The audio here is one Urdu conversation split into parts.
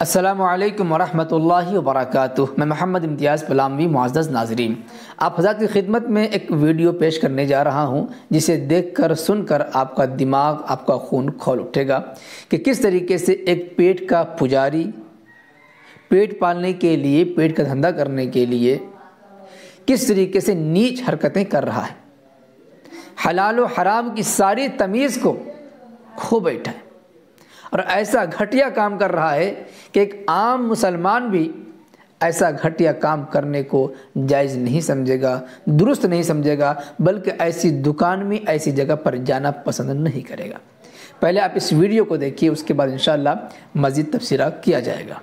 السلام علیکم ورحمۃ اللہ وبرکاتہ۔ میں محمد امتیاز پلاموی۔ معزز ناظرین، آپ حضرات کی خدمت میں ایک ویڈیو پیش کرنے جا رہا ہوں جسے دیکھ کر سن کر آپ کا دماغ، آپ کا خون کھول اٹھے گا کہ کس طریقے سے ایک پیٹ کا پجاری پیٹ پالنے کے لیے، پیٹ کا دھندا کرنے کے لیے کس طریقے سے نیچ حرکتیں کر رہا ہے، حلال و حرام کی ساری تمیز کو کھو بیٹھا ہے اور ایسا گھٹیا کام کر رہا ہے کہ ایک عام مسلمان بھی ایسا گھٹیا کام کرنے کو جائز نہیں سمجھے گا، درست نہیں سمجھے گا، بلکہ ایسی دکان میں، ایسی جگہ پر جانا پسند نہیں کرے گا۔ پہلے آپ اس ویڈیو کو دیکھیے، اس کے بعد انشاءاللہ مزید تبصرہ کیا جائے گا۔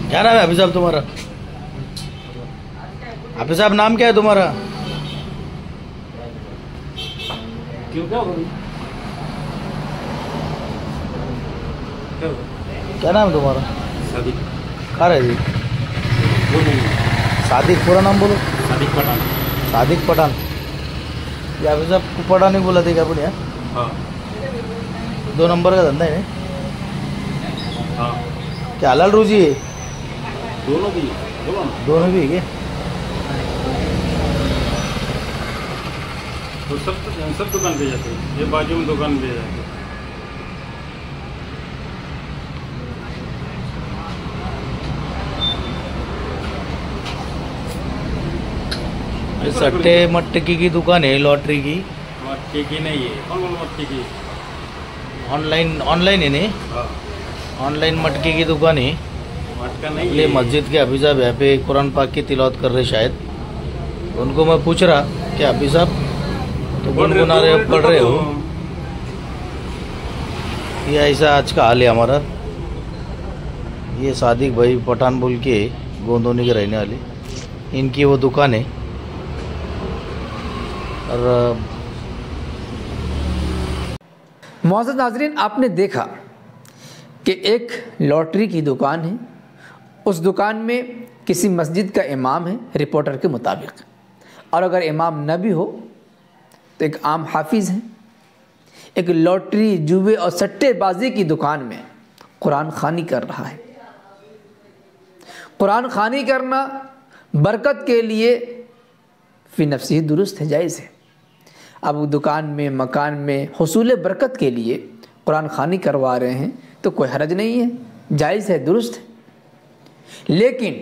کیا نام ہے حافظ صاحب تمہارا؟ حافظ صاحب نام کیا ہے تمہارا؟ کیا نام ہے تمہارا؟ صادق۔ کہاں رہے جی؟ صادق، پورا نام بولو۔ صادق پٹھان۔ صادق پٹھان۔ یہ حافظ صاحب کو پٹھان نہیں بولا تھا کیا اپنے یہاں؟ ہاں۔ 2 نمبر کا دھندا ہے؟ ہاں، کیا حلال روزی ہے؟ دونوں بھی، دونوں بھی ہے کیا؟ تو سب دکان پہ جاتے ہیں، یہ بازو میں دکان پہ جاتے ہیں۔ سٹے مٹکی کی دکان ہے، لاٹری کی؟ مٹکی کی نہیں ہے، کون مٹکی کی؟ آن لائن ہے نہیں؟ ہاں، آن لائن مٹکی کی دکان ہے۔ مٹکا نہیں یہ ہے۔ مسجد کے حافظ صاحب یہاں پہ قرآن پاک کی تلاوت کر رہے شاید، ان کو میں پوچھ رہا کہ حافظ صاحب تو گنگنا رہے ہو، پڑھ رہے ہو؟ یہ ایسا آج کا حال ہے ہمارا۔ یہ صادق بھائی پٹھان بول کے گوندونی کے رہنے والے، ان کی وہ دکان ہے۔ اور معزز ناظرین، آپ نے دیکھا کہ ایک لاٹری کی دکان ہے، اس دکان میں کسی مسجد کا امام ہے رپورٹر کے مطابق، اور اگر امام نہ بھی ہو تو ایک عام حافظ ہے۔ ایک لاٹری، جوئے اور سٹے بازی کی دکان میں قرآن خوانی کر رہا ہے۔ قرآن خوانی کرنا برکت کے لیے فی نفسی درست ہے، جائز ہے۔ اب دکان میں، مکان میں حصول برکت کے لیے قرآن خوانی کروا رہے ہیں تو کوئی حرج نہیں ہے، جائز ہے، درست ہے۔ لیکن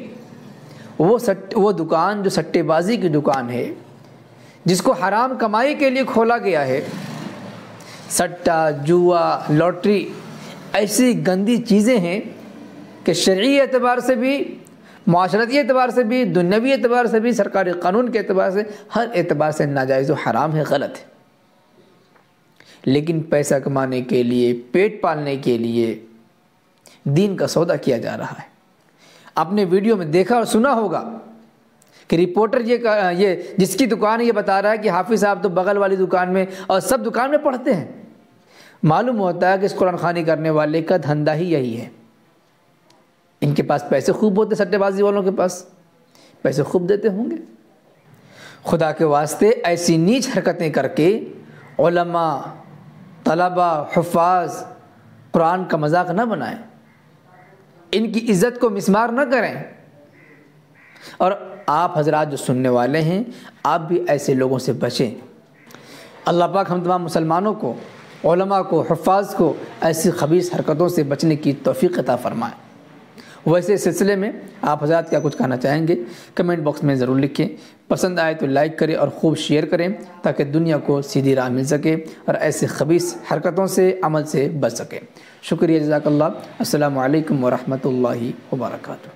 وہ دکان جو سٹے بازی کی دکان ہے، جس کو حرام کمائی کے لیے کھولا گیا ہے، سٹا، جوا، لاٹری ایسی گندی چیزیں ہیں کہ شرعی اعتبار سے بھی، معاشرتی اعتبار سے بھی، دنیاوی اعتبار سے بھی، سرکاری قانون کے اعتبار سے، ہر اعتبار سے ناجائز و حرام ہے، غلط ہے۔ لیکن پیسہ کمانے کے لیے، پیٹ پالنے کے لیے دین کا سودا کیا جا رہا ہے۔ آپ نے ویڈیو میں دیکھا اور سنا ہوگا کہ رپورٹر یہ جس کی دکان ہے یہ بتا رہا ہے کہ حافظ صاحب تو بغل والی دکان میں اور سب دکان میں پڑھتے ہیں۔ معلوم ہوتا ہے کہ اس قرآن خوانی کرنے والے کا دھندا ہی یہی ہے۔ ان کے پاس پیسے خوب ہوتے، سٹے بازی والوں کے پاس پیسے خوب دیتے ہوں گے۔ خدا کے واسطے ایسی نیچ حرکتیں کر کے علماء، طلباء، حفاظ قرآن کا مذاق نہ بنائیں، ان کی عزت کو مسمار نہ کریں۔ اور آپ حضرات جو سننے والے ہیں، آپ بھی ایسے لوگوں سے بچیں۔ اللہ پاک ہم تمام مسلمانوں کو، علماء کو، حفاظ کو ایسی خبیث حرکتوں سے بچنے کی توفیق عطا فرمائے۔ ویسے اس سلسلے میں آپ حضرات کیا کچھ کہنا چاہیں گے؟ کمنٹ باکس میں ضرور لکھیں۔ پسند آئے تو لائک کریں اور خوب شیئر کریں تاکہ دنیا کو سیدھی راہ مل سکے اور ایسے خبیث حرکتوں سے، عمل سے بچ سکے۔ شکریہ، جزاک اللہ۔ السلام علیکم ورحمۃ اللہ وبرکاتہ۔